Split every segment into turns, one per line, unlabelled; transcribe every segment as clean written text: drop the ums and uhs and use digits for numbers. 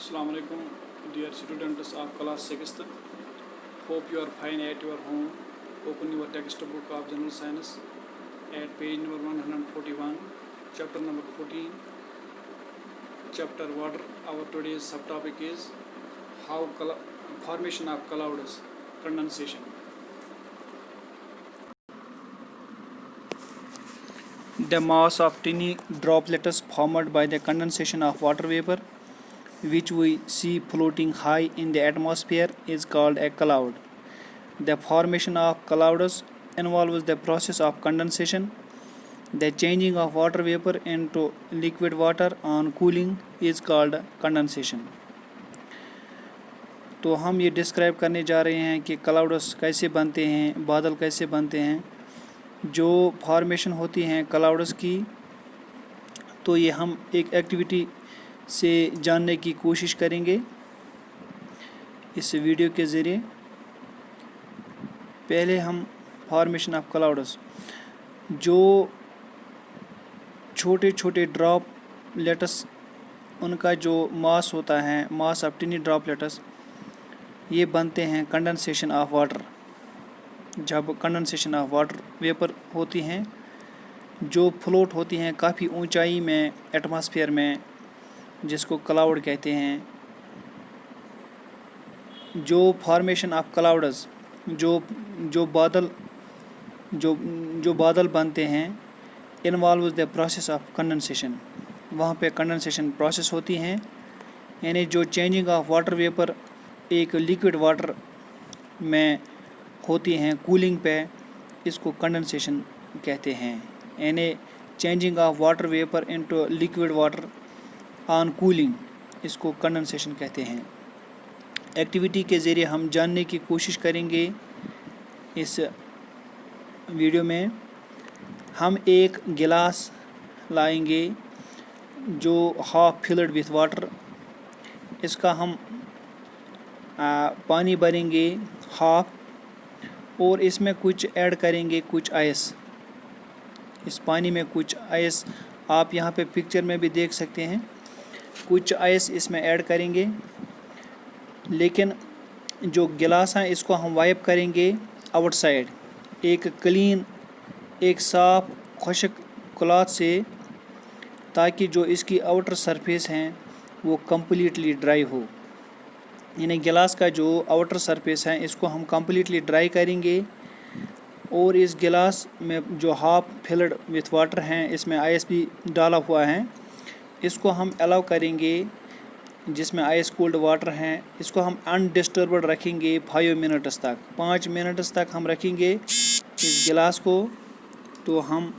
Assalamu alaikum, dear students of class 6th. Hope you are fine at your home. Open your textbook of General Science at page number 141, chapter number 14, chapter water. Our today's subtopic is how formation of clouds, condensation. The mass of tiny droplets formed by the condensation of water vapor, which we see floating high in the atmosphere, is called a cloud. The formation of clouds involves the process of condensation. The changing of water vapor into liquid water on cooling is called condensation. तो हम ये describe करने जा रहे हैं कि clouds कैसे बनते हैं, बादल कैसे बनते हैं, जो फॉर्मेशन होती हैं क्लाउड्स की। तो ये हम एक एक्टिविटी से जानने की कोशिश करेंगे इस वीडियो के ज़रिए। पहले हम फॉर्मेशन ऑफ क्लाउड्स, जो छोटे छोटे ड्रॉपलेट्स, उनका जो मास होता है, मास ऑफ टिनी ड्रॉपलेट्स, ये बनते हैं कंडेंसेशन ऑफ वाटर। जब कंडेंसेशन ऑफ वाटर वेपर होती हैं, जो फ्लोट होती हैं काफ़ी ऊंचाई में एटमॉस्फेयर में, जिसको क्लाउड कहते हैं। जो फॉर्मेशन ऑफ क्लाउड्स, जो बादल बनते हैं, involve the process of condensation. वहाँ पे कंडेंसेशन प्रोसेस होती हैं, यानी जो चेंजिंग ऑफ वाटर वेपर एक लिक्विड वाटर में होती हैं कूलिंग पे, इसको कंडेंसेशन कहते हैं। यानी changing of water vapour into liquid water on cooling, इसको कंडेंसेशन कहते हैं। एक्टिविटी के ज़रिए हम जानने की कोशिश करेंगे इस वीडियो में। हम एक गिलास लाएंगे जो हाफ फिल्ड विथ वाटर, इसका हम पानी भरेंगे हाफ, और इसमें कुछ ऐड करेंगे, कुछ आइस। इस पानी में कुछ आइस आप यहाँ पे पिक्चर में भी देख सकते हैं, कुछ आइस इसमें ऐड करेंगे। लेकिन जो गिलास है इसको हम वाइप करेंगे आउटसाइड, एक क्लीन, एक साफ खुश्क क्लॉथ से, ताकि जो इसकी आउटर सरफेस हैं वो कम्प्लीटली ड्राई हो। यानी गिलास का जो आउटर सरफेस है इसको हम कम्प्लीटली ड्राई करेंगे, और इस गिलास में जो हाफ फिल्ड विथ वाटर हैं, इसमें आइस भी डाला हुआ है, इसको हम अलाउ करेंगे, जिसमें आइस कोल्ड वाटर हैं, इसको हम अनडिस्टर्ब्ड रखेंगे 5 मिनट्स तक। 5 मिनट्स तक हम रखेंगे इस गिलास को। तो हम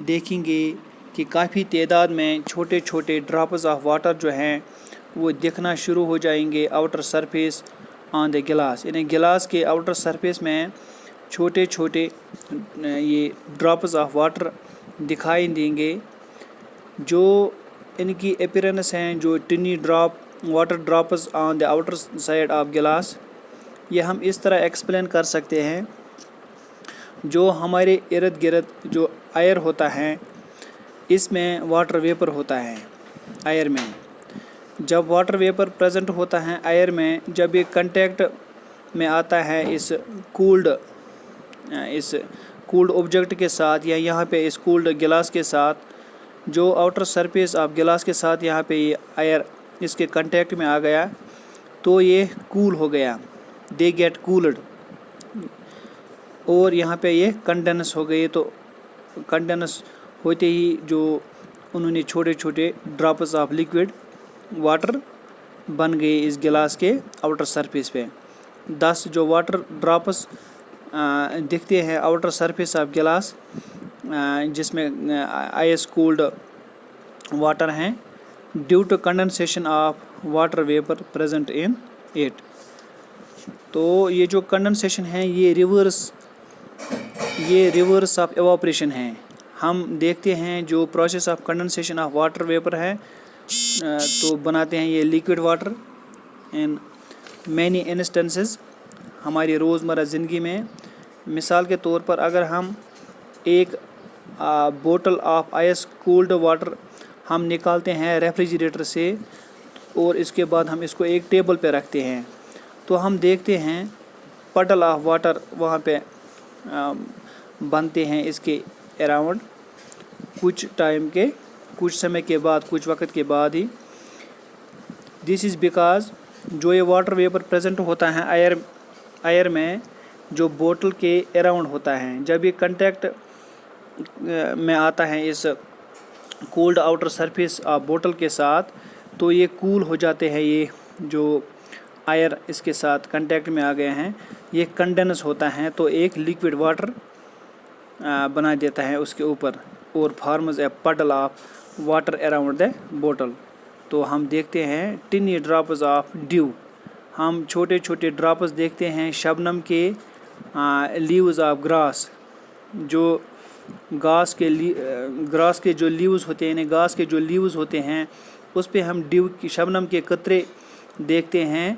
देखेंगे कि काफ़ी तादाद में छोटे छोटे ड्रॉप्स ऑफ वाटर जो हैं वो दिखना शुरू हो जाएंगे आउटर सरफेस ऑन द गिलास। यानी गिलास के आउटर सरफेस में छोटे छोटे ये ड्रॉप्स ऑफ वाटर दिखाई देंगे। जो इनकी अपीयरेंस हैं, जो टिनी water drops on the outer side of गिलास, ये हम इस तरह एक्सप्लेन कर सकते हैं। जो हमारे इर्द गिर्द जो एयर होता है, इसमें वाटर वेपर होता है एयर में। जब वाटर वेपर प्रेजेंट होता है एयर में, जब ये कांटेक्ट में आता है इस कूल्ड ऑब्जेक्ट के साथ, या यहाँ पे इस कूल्ड गिलास के साथ, जो आउटर सरफेस ऑफ गिलास के साथ यहाँ पे ये एयर इसके कांटेक्ट में आ गया, तो ये कूल हो गया, दे गेट कूल्ड, और यहाँ पे ये कंडेंस हो गए। तो कंडेंस होते ही जो उन्होंने छोटे छोटे ड्रॉप्स ऑफ लिक्विड वाटर बन गए इस गिलास के आउटर सरफेस पे। 10 जो वाटर ड्रॉप्स दिखते हैं आउटर सरफेस ऑफ गिलास, जिसमें आइस कूल्ड वाटर हैं, due to condensation of water vapour present in it. तो ये जो कंडेंसेशन है ये रिवर्स ऑफ एवापोरेशन है। हम देखते हैं जो process of condensation of water vapour है, तो बनाते हैं ये liquid water in many instances हमारी रोज़मर्रा ज़िंदगी में। मिसाल के तौर पर अगर हम एक बोतल ऑफ आइस कूल्ड वाटर हम निकालते हैं रेफ्रिजरेटर से, اور اس کے بعد ہم اس کو ایک ٹیبل پہ رکھتے ہیں تو ہم دیکھتے ہیں پٹل آف واٹر وہاں پہ بنتے ہیں اس کے اراؤنڈ کچھ سمے کے بعد، کچھ وقت کے بعد ہی. دس از بیکاز جو یہ واٹر ویپر پریزنٹ ہوتا ہے ایئر میں، جو بوٹل کے اراؤنڈ ہوتا ہے، جب یہ کنٹیکٹ میں آتا ہے اس cold outer surface of bottle کے ساتھ، تو یہ کول ہو جاتے ہیں. یہ جو ایئر اس کے ساتھ کنٹیکٹ میں آ گئے ہیں، یہ کنڈینس ہوتا ہے تو ایک لیکوڈ واٹر بنا دیتا ہے اس کے اوپر، اور forms a puddle of water around the bottle. تو ہم دیکھتے ہیں ٹینی ڈراپز آف ڈیو، ہم چھوٹے چھوٹے ڈراپز دیکھتے ہیں شبنم کے لیوز آف گراس، جو گراس کے جو لیوز ہوتے ہیں، یعنی گھاس کے جو لیوز ہوتے ہیں اس پہ ہم ڈیو کی شبنم کے قطرے دیکھتے ہیں.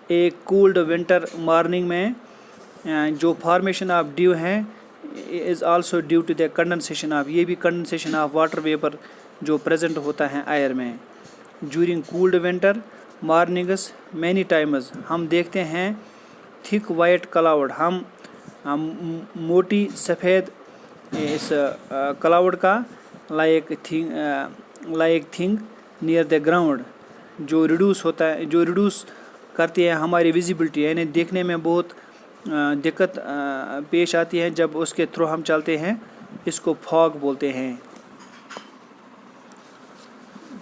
ایک کولڈ ونٹر مارننگ میں جو فارمیشن آف ڈیو ہیں is also due to the condensation of, یہ بھی کنڈنسیشن آف واٹر ویپر جو پریزنٹ ہوتا ہے ایئر میں. During cold winter mornings many times ہم دیکھتے ہیں تھک وائٹ کلاؤڈ، ہم موٹی سفید اس کلاؤڈ کا like thing near the ground, جو ریڈیوس کرتی ہے ہماری ویزیبلٹی، یعنی دیکھنے میں بہت دقت پیش آتی ہے جب اس کے تھرو ہم چلتے ہیں. اس کو فاگ بولتے ہیں.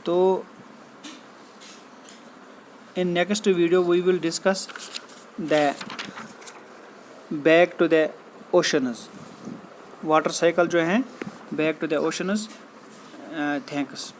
تو in next video we will discuss the back to the oceans, water cycle جو ہیں back to the oceans. Thanks.